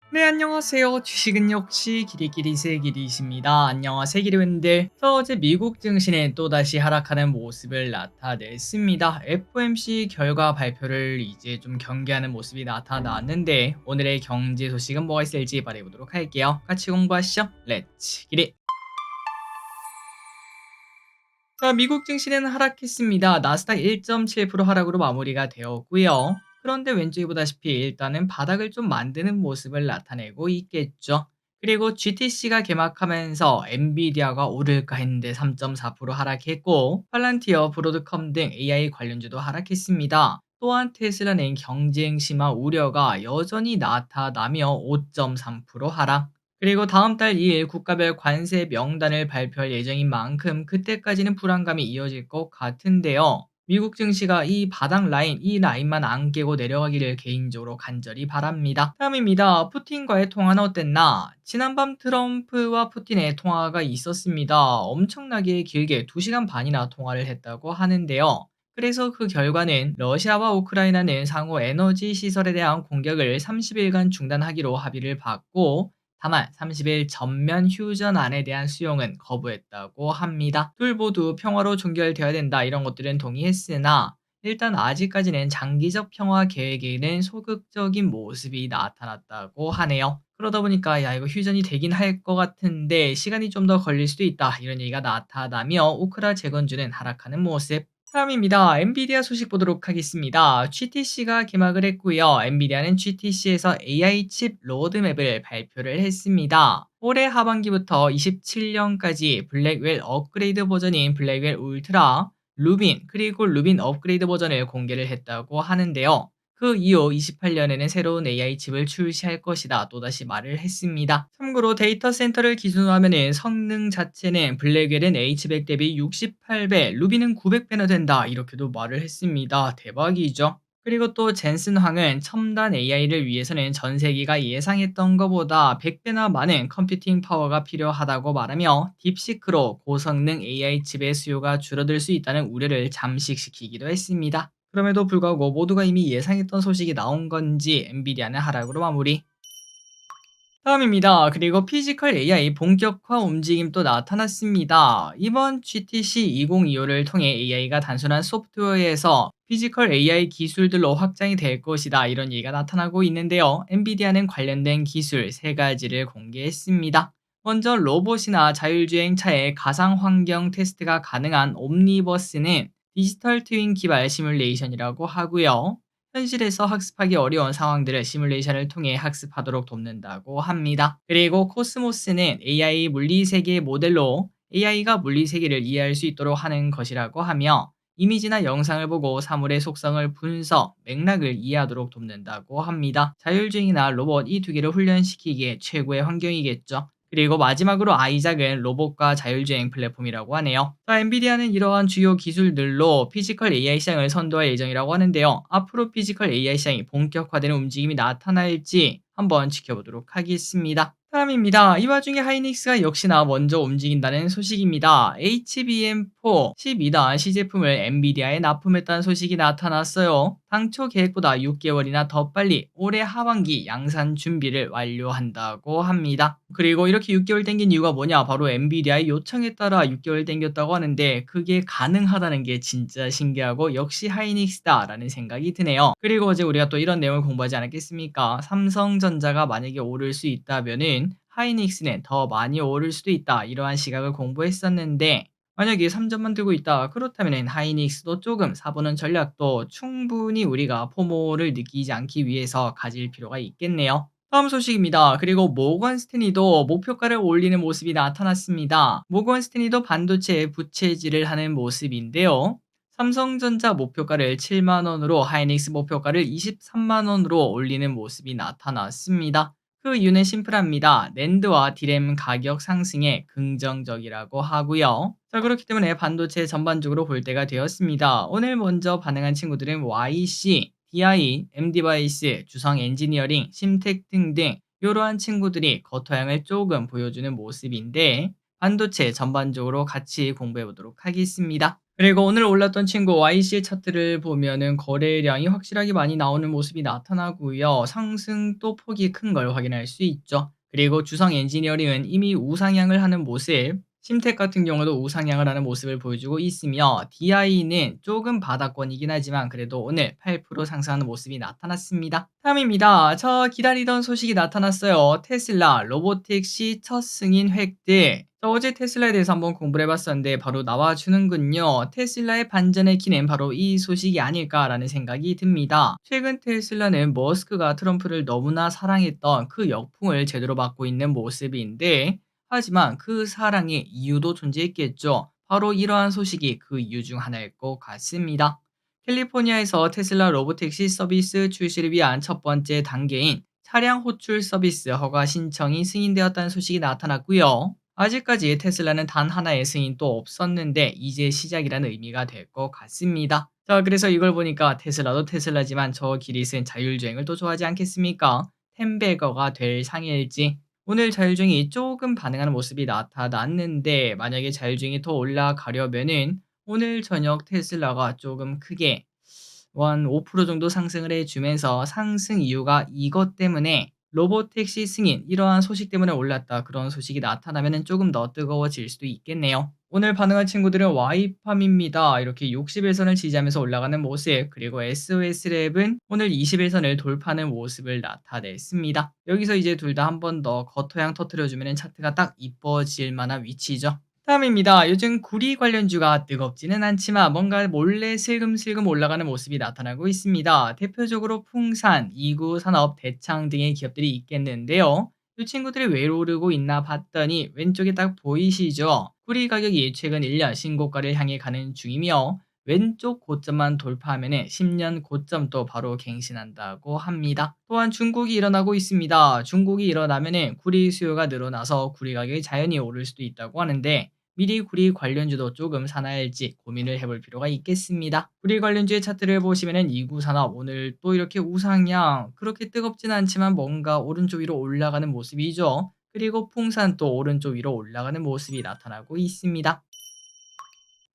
네, 안녕하세요. 주식은 역시 길이길이 세길이십니다. 안녕하세요, 기리분들. 어제 미국 증시는 또다시 하락하는 모습을 나타냈습니다. FOMC 결과 발표를 이제 좀 경계하는 모습이 나타났는데 오늘의 경제 소식은 뭐가 있을지 말해보도록 할게요. 같이 공부하시죠. 렛츠 기릿! 자, 미국 증시는 하락했습니다. 나스닥 1.7% 하락으로 마무리가 되었고요. 그런데 왼쪽에 보다시피 일단은 바닥을 좀 만드는 모습을 나타내고 있겠죠. 그리고 GTC가 개막하면서 엔비디아가 오를까 했는데 3.4% 하락했고, 팔란티어, 브로드컴 등 AI 관련주도 하락했습니다. 또한 테슬라는 경쟁 심화 우려가 여전히 나타나며 5.3% 하락. 그리고 다음 달 2일 국가별 관세 명단을 발표할 예정인 만큼 그때까지는 불안감이 이어질 것 같은데요. 미국 증시가 이 바닥 라인, 이 라인만 안 깨고 내려가기를 개인적으로 간절히 바랍니다. 다음입니다. 푸틴과의 통화는 어땠나? 지난밤 트럼프와 푸틴의 통화가 있었습니다. 엄청나게 길게 2시간 반이나 통화를 했다고 하는데요. 그래서 그 결과는 러시아와 우크라이나는 상호 에너지 시설에 대한 공격을 30일간 중단하기로 합의를 받고, 다만 30일 전면 휴전안에 대한 수용은 거부했다고 합니다. 둘 모두 평화로 종결되어야 된다, 이런 것들은 동의했으나 일단 아직까지는 장기적 평화 계획에는 소극적인 모습이 나타났다고 하네요. 그러다 보니까 야, 이거 휴전이 되긴 할 것 같은데 시간이 좀 더 걸릴 수도 있다, 이런 얘기가 나타나며 우크라 재건주는 하락하는 모습. 다음입니다. 엔비디아 소식 보도록 하겠습니다. GTC가 개막을 했고요. 엔비디아는 GTC에서 AI 칩 로드맵을 발표를 했습니다. 올해 하반기부터 27년까지 블랙웰 업그레이드 버전인 블랙웰 울트라, 루빈, 그리고 루빈 업그레이드 버전을 공개를 했다고 하는데요. 그 이후 28년에는 새로운 AI 칩을 출시할 것이다, 또다시 말을 했습니다. 참고로 데이터 센터를 기준으로 하면 성능 자체는 블랙웰은 H100 대비 68배, 루비는 900배나 된다, 이렇게도 말을 했습니다. 대박이죠. 그리고 또 젠슨 황은 첨단 AI를 위해서는 전 세계가 예상했던 것보다 100배나 많은 컴퓨팅 파워가 필요하다고 말하며 딥시크로 고성능 AI 칩의 수요가 줄어들 수 있다는 우려를 잠식시키기도 했습니다. 그럼에도 불구하고 모두가 이미 예상했던 소식이 나온 건지 엔비디아는 하락으로 마무리. 다음입니다. 그리고 피지컬 AI 본격화 움직임도 나타났습니다. 이번 GTC 2025를 통해 AI가 단순한 소프트웨어에서 피지컬 AI 기술들로 확장이 될 것이다, 이런 얘기가 나타나고 있는데요. 엔비디아는 관련된 기술 3가지를 공개했습니다. 먼저 로봇이나 자율주행차의 가상 환경 테스트가 가능한 옴니버스는 디지털 트윈 기반 시뮬레이션이라고 하고요. 현실에서 학습하기 어려운 상황들을 시뮬레이션을 통해 학습하도록 돕는다고 합니다. 그리고 코스모스는 AI 물리세계 모델로 AI가 물리세계를 이해할 수 있도록 하는 것이라고 하며, 이미지나 영상을 보고 사물의 속성을 분석, 맥락을 이해하도록 돕는다고 합니다. 자율주행이나 로봇, 이 두 개를 훈련시키기에 최고의 환경이겠죠. 그리고 마지막으로 아이작은 로봇과 자율주행 플랫폼이라고 하네요. 자, 엔비디아는 이러한 주요 기술들로 피지컬 AI 시장을 선도할 예정이라고 하는데요. 앞으로 피지컬 AI 시장이 본격화되는 움직임이 나타날지 한번 지켜보도록 하겠습니다. 다음입니다. 이 와중에 하이닉스가 역시나 먼저 움직인다는 소식입니다. HBM4 12단 시제품을 엔비디아에 납품했다는 소식이 나타났어요. 당초 계획보다 6개월이나 더 빨리 올해 하반기 양산 준비를 완료한다고 합니다. 그리고 이렇게 6개월 땡긴 이유가 뭐냐? 바로 엔비디아의 요청에 따라 6개월 땡겼다고 하는데 그게 가능하다는 게 진짜 신기하고 역시 하이닉스다라는 생각이 드네요. 그리고 어제 우리가 또 이런 내용을 공부하지 않았겠습니까? 삼성전자가 만약에 오를 수 있다면은 하이닉스는 더 많이 오를 수도 있다, 이러한 시각을 공부했었는데 만약에 3점만 들고 있다, 그렇다면 하이닉스도 조금 사보는 전략도 충분히 우리가 포모를 느끼지 않기 위해서 가질 필요가 있겠네요. 다음 소식입니다. 그리고 모건 스탠리도 목표가를 올리는 모습이 나타났습니다. 모건 스탠리도 반도체에 부채질을 하는 모습인데요. 삼성전자 목표가를 7만원으로, 하이닉스 목표가를 23만원으로 올리는 모습이 나타났습니다. 그 이유는 심플합니다. 낸드와 디램 가격 상승에 긍정적이라고 하고요. 자, 그렇기 때문에 반도체 전반적으로 볼 때가 되었습니다. 오늘 먼저 반응한 친구들은 YC, DI, M디바이스, 주성 엔지니어링, 심텍 등등 이러한 친구들이 겉토양을 조금 보여주는 모습인데 반도체 전반적으로 같이 공부해 보도록 하겠습니다. 그리고 오늘 올랐던 친구 YC 차트를 보면은 거래량이 확실하게 많이 나오는 모습이 나타나고요. 상승도 폭이 큰 걸 확인할 수 있죠. 그리고 주성 엔지니어링은 이미 우상향을 하는 모습, 심텍 같은 경우도 우상향을 하는 모습을 보여주고 있으며 DI는 조금 바닥권이긴 하지만 그래도 오늘 8% 상승하는 모습이 나타났습니다. 다음입니다. 저 기다리던 소식이 나타났어요. 테슬라 로보택시 첫 승인 획득. 어제 테슬라에 대해서 한번 공부를 해봤었는데 바로 나와주는군요. 테슬라의 반전의 키는 바로 이 소식이 아닐까라는 생각이 듭니다. 최근 테슬라는 머스크가 트럼프를 너무나 사랑했던 그 역풍을 제대로 받고 있는 모습인데 하지만 그 사랑의 이유도 존재했겠죠. 바로 이러한 소식이 그 이유 중 하나일 것 같습니다. 캘리포니아에서 테슬라 로보택시 서비스 출시를 위한 첫 번째 단계인 차량 호출 서비스 허가 신청이 승인되었다는 소식이 나타났고요. 아직까지 테슬라는 단 하나의 승인도 없었는데 이제 시작이라는 의미가 될 것 같습니다. 자, 그래서 이걸 보니까 테슬라도 테슬라지만 저 기릿은 자율주행을 또 좋아하지 않겠습니까? 템베거가 될 상일지 오늘 자율주행이 조금 반응하는 모습이 나타났는데 만약에 자율주행이 더 올라가려면은 오늘 저녁 테슬라가 조금 크게 한 5% 정도 상승을 해주면서 상승 이유가 이것 때문에 로보택시 승인 이러한 소식 때문에 올랐다 그런 소식이 나타나면 조금 더 뜨거워질 수도 있겠네요. 오늘 반응한 친구들은 와이팜입니다. 이렇게 60일선을 지지하면서 올라가는 모습 그리고 SOS랩은 오늘 20일선을 돌파하는 모습을 나타냈습니다. 여기서 이제 둘 다 한 번 더 겉토양 터트려주면 차트가 딱 이뻐질 만한 위치죠. 다음입니다. 요즘 구리 관련주가 뜨겁지는 않지만 뭔가 몰래 슬금슬금 올라가는 모습이 나타나고 있습니다. 대표적으로 풍산, 이구산업, 대창 등의 기업들이 있겠는데요. 이 친구들이 왜 오르고 있나 봤더니 왼쪽에 딱 보이시죠? 구리 가격이 최근 1년 신고가를 향해 가는 중이며 왼쪽 고점만 돌파하면 10년 고점도 바로 갱신한다고 합니다. 또한 중국이 일어나고 있습니다. 중국이 일어나면 구리 수요가 늘어나서 구리 가격이 자연히 오를 수도 있다고 하는데 미리 구리 관련주도 조금 사놔야 할지 고민을 해볼 필요가 있겠습니다. 구리 관련주의 차트를 보시면은 이구산업 오늘 또 이렇게 우상향 그렇게 뜨겁진 않지만 뭔가 오른쪽 위로 올라가는 모습이죠. 그리고 풍산 또 오른쪽 위로 올라가는 모습이 나타나고 있습니다.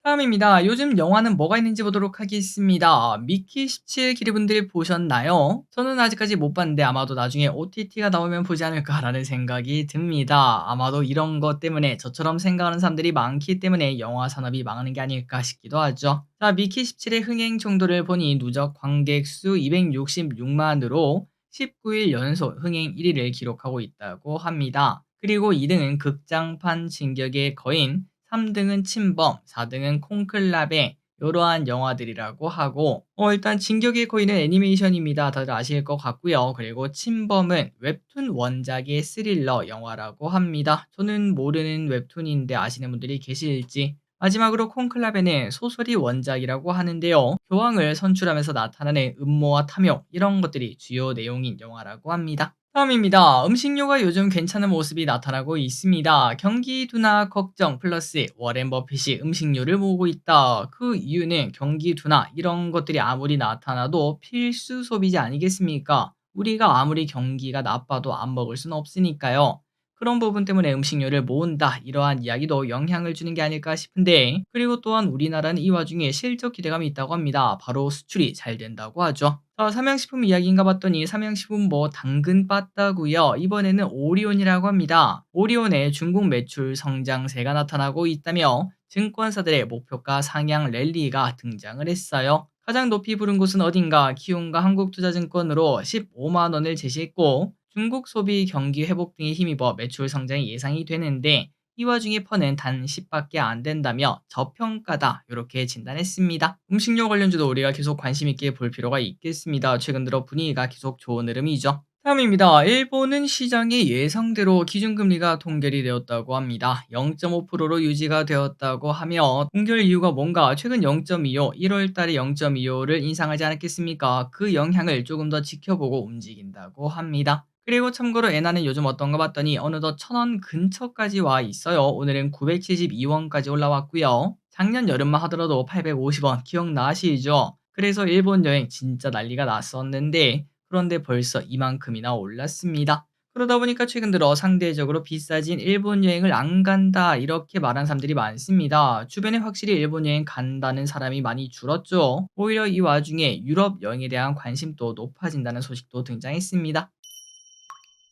다음입니다. 요즘 영화는 뭐가 있는지 보도록 하겠습니다. 미키 17 기리분들 보셨나요? 저는 아직까지 못 봤는데 아마도 나중에 OTT가 나오면 보지 않을까라는 생각이 듭니다. 아마도 이런 것 때문에 저처럼 생각하는 사람들이 많기 때문에 영화 산업이 망하는 게 아닐까 싶기도 하죠. 자, 미키 17의 흥행 정도를 보니 누적 관객 수 266만으로 19일 연속 흥행 1위를 기록하고 있다고 합니다. 그리고 2등은 극장판 진격의 거인, 3등은 침범, 4등은 콘클라베 이러한 영화들이라고 하고 일단 진격의 거인은 애니메이션입니다. 다들 아실 것 같고요. 그리고 침범은 웹툰 원작의 스릴러 영화라고 합니다. 저는 모르는 웹툰인데 아시는 분들이 계실지. 마지막으로 콘클라베는 소설이 원작이라고 하는데요. 교황을 선출하면서 나타나는 음모와 탐욕 이런 것들이 주요 내용인 영화라고 합니다. 다음입니다. 음식료가 요즘 괜찮은 모습이 나타나고 있습니다. 경기 둔화 걱정 플러스 워렌 버핏이 음식료를 모으고 있다. 그 이유는 경기 둔화 이런 것들이 아무리 나타나도 필수 소비자 아니겠습니까? 우리가 아무리 경기가 나빠도 안 먹을 수는 없으니까요. 그런 부분 때문에 음식료를 모은다 이러한 이야기도 영향을 주는 게 아닐까 싶은데 그리고 또한 우리나라는 이 와중에 실적 기대감이 있다고 합니다. 바로 수출이 잘 된다고 하죠. 삼양식품 이야기인가 봤더니 삼양식품 뭐 당근 빠따고요. 이번에는 오리온이라고 합니다. 오리온의 중국 매출 성장세가 나타나고 있다며 증권사들의 목표가 상향 랠리가 등장을 했어요. 가장 높이 부른 곳은 어딘가 키움과 한국투자증권으로 15만 원을 제시했고 중국 소비 경기 회복 등에 힘입어 매출 성장이 예상이 되는데 이 와중에 퍼는 단 10밖에 안 된다며 저평가다 이렇게 진단했습니다. 음식료 관련주도 우리가 계속 관심 있게 볼 필요가 있겠습니다. 최근 들어 분위기가 계속 좋은 흐름이죠. 다음입니다. 일본은 시장의 예상대로 기준금리가 동결이 되었다고 합니다. 0.5%로 유지가 되었다고 하며 동결 이유가 뭔가 최근 0.25, 1월 달에 0.25를 인상하지 않았겠습니까? 그 영향을 조금 더 지켜보고 움직인다고 합니다. 그리고 참고로 엔화는 요즘 어떤가 봤더니 어느덧 1000원 근처까지 와 있어요. 오늘은 972원까지 올라왔고요. 작년 여름만 하더라도 850원 기억나시죠? 그래서 일본 여행 진짜 난리가 났었는데 그런데 벌써 이만큼이나 올랐습니다. 그러다 보니까 최근 들어 상대적으로 비싸진 일본 여행을 안 간다 이렇게 말한 사람들이 많습니다. 주변에 확실히 일본 여행 간다는 사람이 많이 줄었죠. 오히려 이 와중에 유럽 여행에 대한 관심도 높아진다는 소식도 등장했습니다.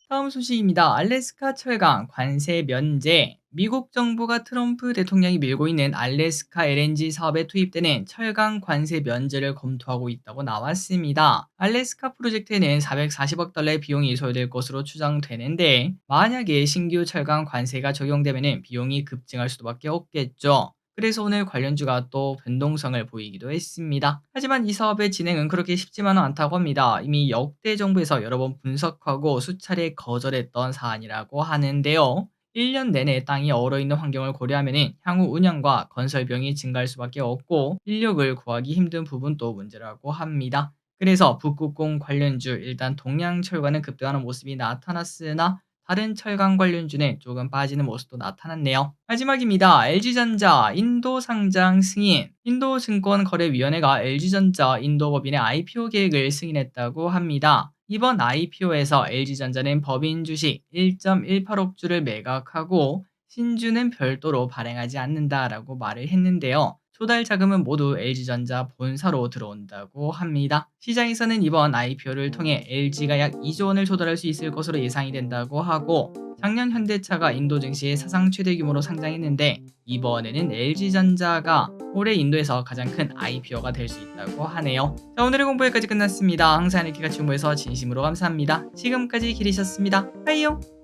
다음 소식입니다. 알래스카 철강 관세 면제. 미국 정부가 트럼프 대통령이 밀고 있는 알래스카 LNG 사업에 투입되는 철강 관세 면제를 검토하고 있다고 나왔습니다. 알래스카 프로젝트에는 440억 달러의 비용이 소요될 것으로 추정되는데, 만약에 신규 철강 관세가 적용되면 비용이 급증할 수밖에 없겠죠. 그래서 오늘 관련주가 또 변동성을 보이기도 했습니다. 하지만 이 사업의 진행은 그렇게 쉽지만은 않다고 합니다. 이미 역대 정부에서 여러 번 분석하고 수차례 거절했던 사안이라고 하는데요. 1년 내내 땅이 얼어있는 환경을 고려하면 향후 운영과 건설 비용이 증가할 수밖에 없고 인력을 구하기 힘든 부분도 문제라고 합니다. 그래서 북극공 관련주 일단 동양철과는 급등하는 모습이 나타났으나 다른 철강 관련주는 조금 빠지는 모습도 나타났네요. 마지막입니다. LG전자 인도 상장 승인. 인도증권거래위원회가 LG전자 인도법인의 IPO 계획을 승인했다고 합니다. 이번 IPO에서 LG전자는 법인 주식 1.18억 주를 매각하고 신주는 별도로 발행하지 않는다라고 말을 했는데요. 조달 자금은 모두 LG전자 본사로 들어온다고 합니다. 시장에서는 이번 IPO를 통해 LG가 약 2조 원을 조달할 수 있을 것으로 예상이 된다고 하고, 작년 현대차가 인도 증시에 사상 최대 규모로 상장했는데 이번에는 LG전자가 올해 인도에서 가장 큰 IPO가 될 수 있다고 하네요. 자, 오늘의 공부 여기까지 끝났습니다. 항상 이렇게 같이 공부해서 진심으로 감사합니다. 지금까지 길이셨습니다. 빠이용.